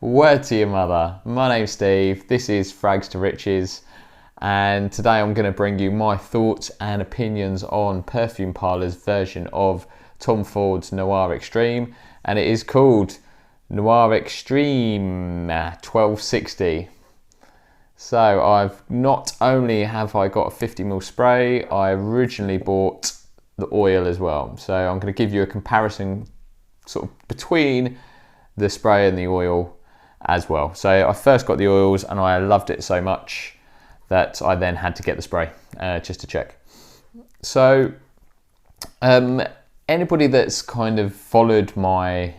Word to your mother. My name's Steve, this is Frags to Riches, and today I'm going to bring you my thoughts and opinions on Perfume Parlour's version of Tom Ford's Noire Extreme, and it is called Noire Extreme 1260. So I've not only have I got a 50ml spray, I originally bought the oil as well. So I'm going to give you a comparison sort of between the spray and the oil as well. So I first got the oils and I loved it so much that I then had to get the spray just to check. So anybody that's kind of followed my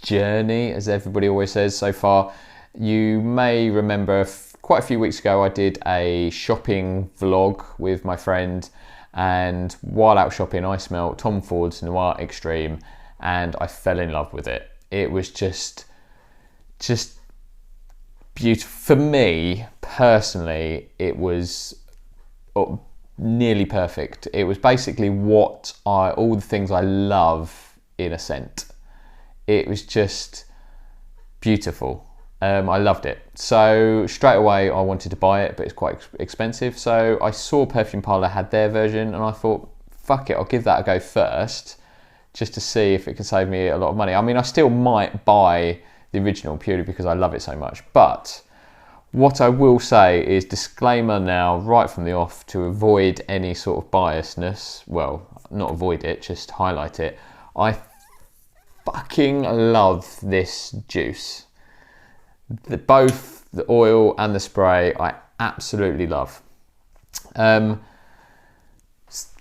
journey, as everybody always says so far, you may remember quite a few weeks ago I did a shopping vlog with my friend, and while out shopping I smelled Tom Ford's Noir Extreme and I fell in love with it. It was just beautiful. For me personally, it was nearly perfect. It was basically all the things I love in a scent. It was just beautiful. I loved it. So straight away I wanted to buy it, but it's quite expensive. So I saw Perfume Parlour had their version and I thought, fuck it, I'll give that a go first, just to see if it can save me a lot of money. I mean, I still might buy the original purely because I love it so much. But what I will say is, disclaimer now, right from the off, to avoid any sort of biasness. Well, not avoid it, just highlight it. I fucking love this juice. Both the oil and the spray, I absolutely love.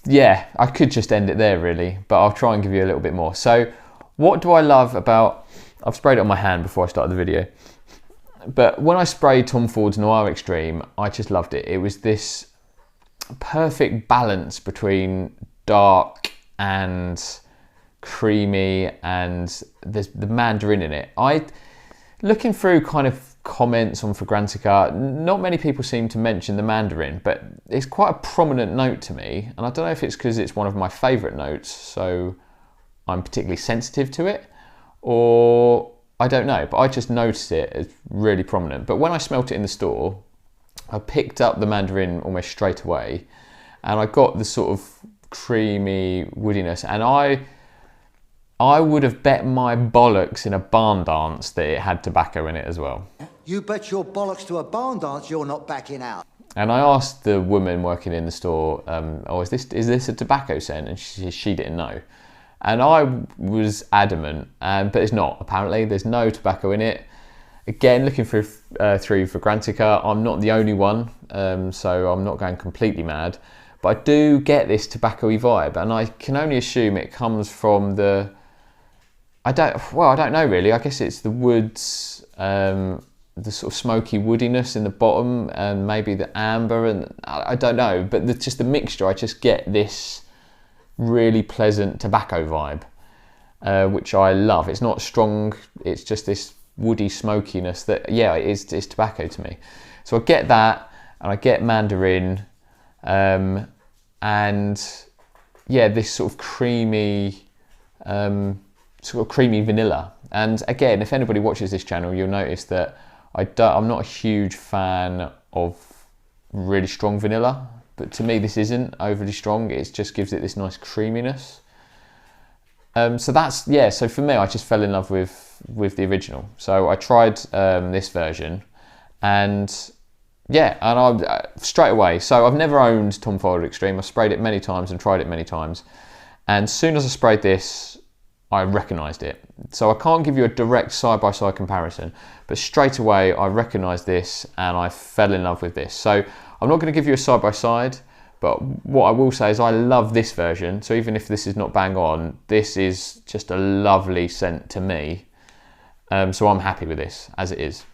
Yeah, I could just end it there really, but I'll try and give you a little bit more. So what do I love about, I've sprayed it on my hand before I started the video, but when I sprayed Tom Ford's Noir Extreme, I just loved it. It was this perfect balance between dark and creamy, and there's the mandarin in it. Looking through kind of comments on FRAG30, not many people seem to mention the mandarin, but it's quite a prominent note to me, and I don't know if it's because it's one of my favourite notes, so I'm particularly sensitive to it, or I don't know, but I just noticed it as really prominent. But when I smelt it in the store, I picked up the mandarin almost straight away, and I got the sort of creamy woodiness, and I would have bet my bollocks in a barn dance that it had tobacco in it as well. You bet your bollocks to a barn dance you're not backing out. And I asked the woman working in the store, oh, is this a tobacco scent? And she didn't know. And I was adamant, but it's not, apparently. There's no tobacco in it. Again, looking through FRAG30, I'm not the only one, so I'm not going completely mad. But I do get this tobacco-y vibe, and I can only assume it comes from the, I don't know really. I guess it's the woods, the sort of smoky woodiness in the bottom, and maybe the amber, and I don't know. But just the mixture, I just get this really pleasant tobacco vibe, which I love. It's not strong. It's just this woody smokiness that, yeah, it's tobacco to me. So I get that, and I get mandarin, and yeah, this sort of creamy vanilla. And again, if anybody watches this channel, you'll notice that I'm not a huge fan of really strong vanilla, but to me this isn't overly strong. It just gives it this nice creaminess. So that's, yeah, so for me I just fell in love with the original. So I tried this version, and yeah, and I straight away, so I've never owned Tom Ford Extreme. I've sprayed it many times and tried it many times, and as soon as I sprayed this, I recognised it. So I can't give you a direct side-by-side comparison, but straight away I recognised this and I fell in love with this. So I'm not going to give you a side-by-side, but what I will say is I love this version. So even if this is not bang on, this is just a lovely scent to me. So I'm happy with this as it is.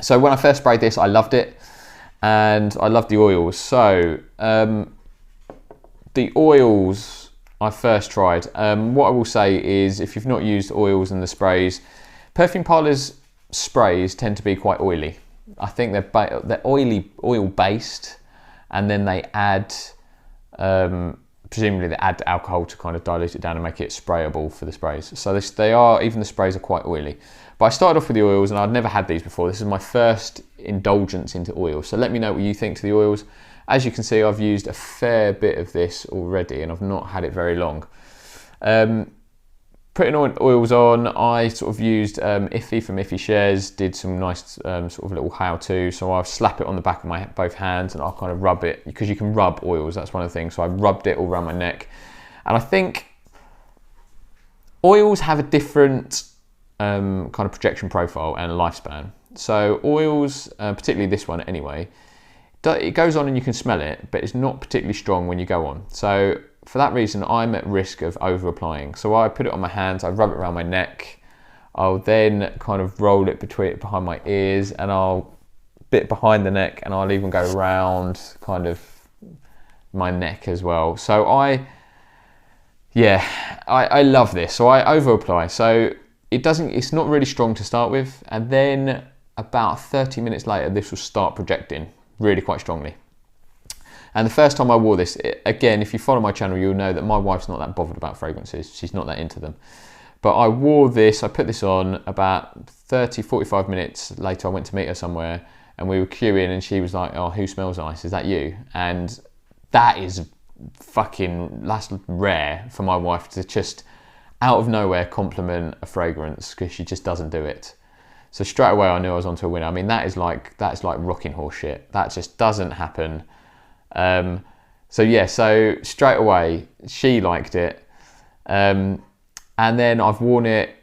So when I first sprayed this, I loved it, and I loved the oils. So the oils I first tried. What I will say is, if you've not used oils and the sprays, Perfume Parlour's sprays tend to be quite oily. I think they're oil based, and then they add presumably they add alcohol to kind of dilute it down and make it sprayable for the sprays. So even the sprays are quite oily. But I started off with the oils, and I'd never had these before. This is my first indulgence into oils. So let me know what you think to the oils. As you can see, I've used a fair bit of this already, and I've not had it very long. Putting oils on, I sort of used Iffy from Iffy Shares, did some nice sort of little how-to. So I'll slap it on the back of both hands, and I'll kind of rub it, because you can rub oils, that's one of the things. So I rubbed it all around my neck. And I think oils have a different kind of projection profile and lifespan. So oils, particularly this one anyway, it goes on and you can smell it, but it's not particularly strong when you go on. So for that reason, I'm at risk of over applying. So I put it on my hands, I rub it around my neck, I'll then kind of roll it behind my ears, and I'll bit behind the neck, and I'll even go around kind of my neck as well. So I love this. So I over apply. So it's not really strong to start with, and then about 30 minutes later, this will start projecting really quite strongly. And the first time I wore this, again, if you follow my channel, you'll know that my wife's not that bothered about fragrances. She's not that into them. But I wore this, I put this on about 30, 45 minutes later. I went to meet her somewhere, and we were queuing, and she was like, "Oh, who smells nice? Is that you?" And that's rare for my wife to just out of nowhere compliment a fragrance, because she just doesn't do it. So straight away I knew I was onto a winner. I mean, that is like rocking horse shit. That just doesn't happen. So straight away she liked it, and then I've worn it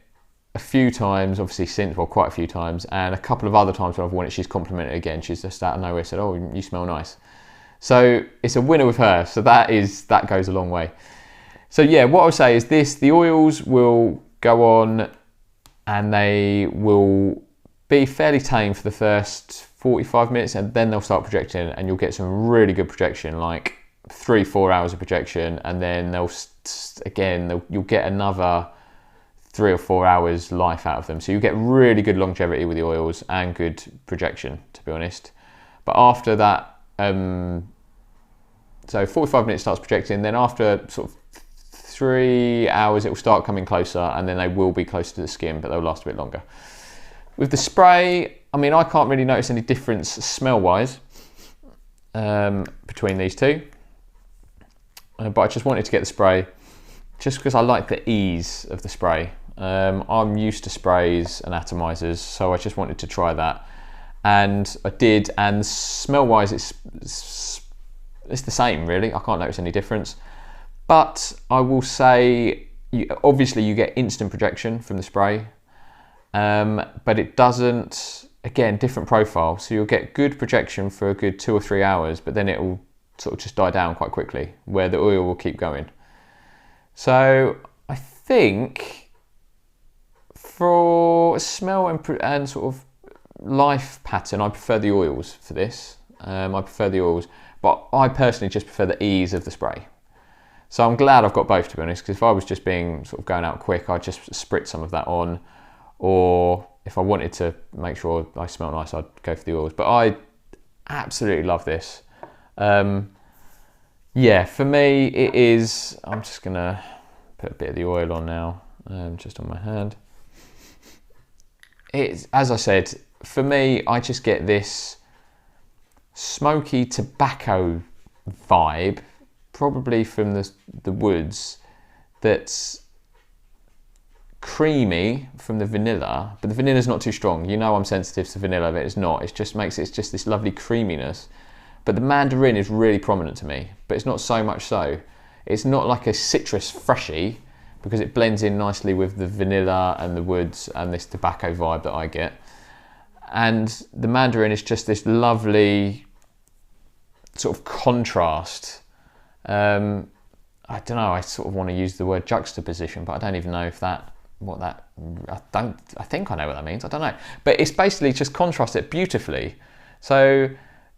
a few times, obviously since, well, quite a few times, and a couple of other times when I've worn it, she's complimented it again. She's just out of nowhere said, "Oh, you smell nice." So it's a winner with her. So that goes a long way. So yeah, what I'll say is the oils will go on, and they will be fairly tame for the first 45 minutes, and then they'll start projecting, and you'll get some really good projection, like 3-4 hours of projection, and then you'll get another 3 or 4 hours life out of them. So you get really good longevity with the oils and good projection, to be honest. But after that, so 45 minutes starts projecting, then after sort of 3 hours it will start coming closer, and then they will be closer to the skin, but they'll last a bit longer. With the spray, I mean, I can't really notice any difference smell-wise between these two, but I just wanted to get the spray just because I like the ease of the spray. I'm used to sprays and atomizers, so I just wanted to try that, and I did. And smell-wise, it's the same really. I can't notice any difference, but I will say, obviously you get instant projection from the spray. But it doesn't, again, different profile. So you'll get good projection for a good 2 or 3 hours, but then it will sort of just die down quite quickly, where the oil will keep going. So I think for smell and sort of life pattern, I prefer the oils for this. I prefer the oils, but I personally just prefer the ease of the spray. So I'm glad I've got both, to be honest, because if I was just being sort of going out quick, I'd just spritz some of that on. Or if I wanted to make sure I smell nice, I'd go for the oils. But I absolutely love this. Yeah, for me it is, I'm just gonna put a bit of the oil on now, just on my hand. It's, as I said, for me, I just get this smoky tobacco vibe, probably from the woods, that's creamy from the vanilla, but the vanilla's not too strong. You know I'm sensitive to vanilla, but it's not. It's just this lovely creaminess. But the mandarin is really prominent to me, but it's not so much so. It's not like a citrus freshy, because it blends in nicely with the vanilla and the woods and this tobacco vibe that I get. And the mandarin is just this lovely sort of contrast. I don't know, I sort of want to use the word juxtaposition, but I don't even know if I think I know what that means, I don't know. But it's basically just contrasts it beautifully. So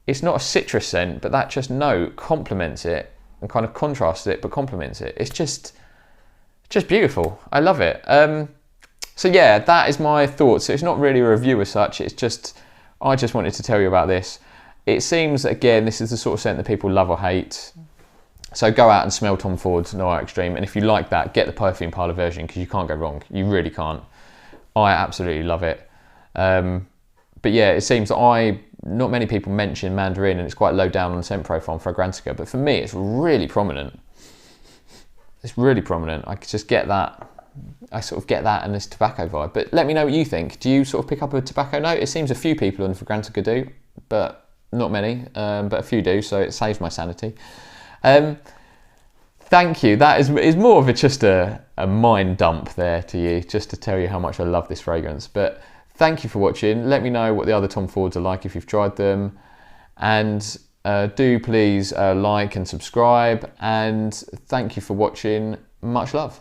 it's not a citrus scent, but that just note complements it and kind of contrasts it, but complements it. It's just beautiful. I love it. So yeah, that is my thoughts. It's not really a review as such. It's just, I just wanted to tell you about this. It seems, again, this is the sort of scent that people love or hate. So go out and smell Tom Ford Noir Extreme, and if you like that, get the Perfume Parlour version, because you can't go wrong. You really can't. I absolutely love it. But yeah, it seems that not many people mention mandarin, and it's quite low down on the scent profile on Fragrantica, but for me it's really prominent. It's really prominent. I could just get that. I sort of get that and this tobacco vibe. But let me know what you think. Do you sort of pick up a tobacco note? It seems a few people on Fragrantica do, but not many, but a few do, so it saves my sanity. Thank you. That is more of just a mind dump there to you, just to tell you how much I love this fragrance. But thank you for watching. Let me know what the other Tom Fords are like if you've tried them. And do please like and subscribe. And thank you for watching. Much love.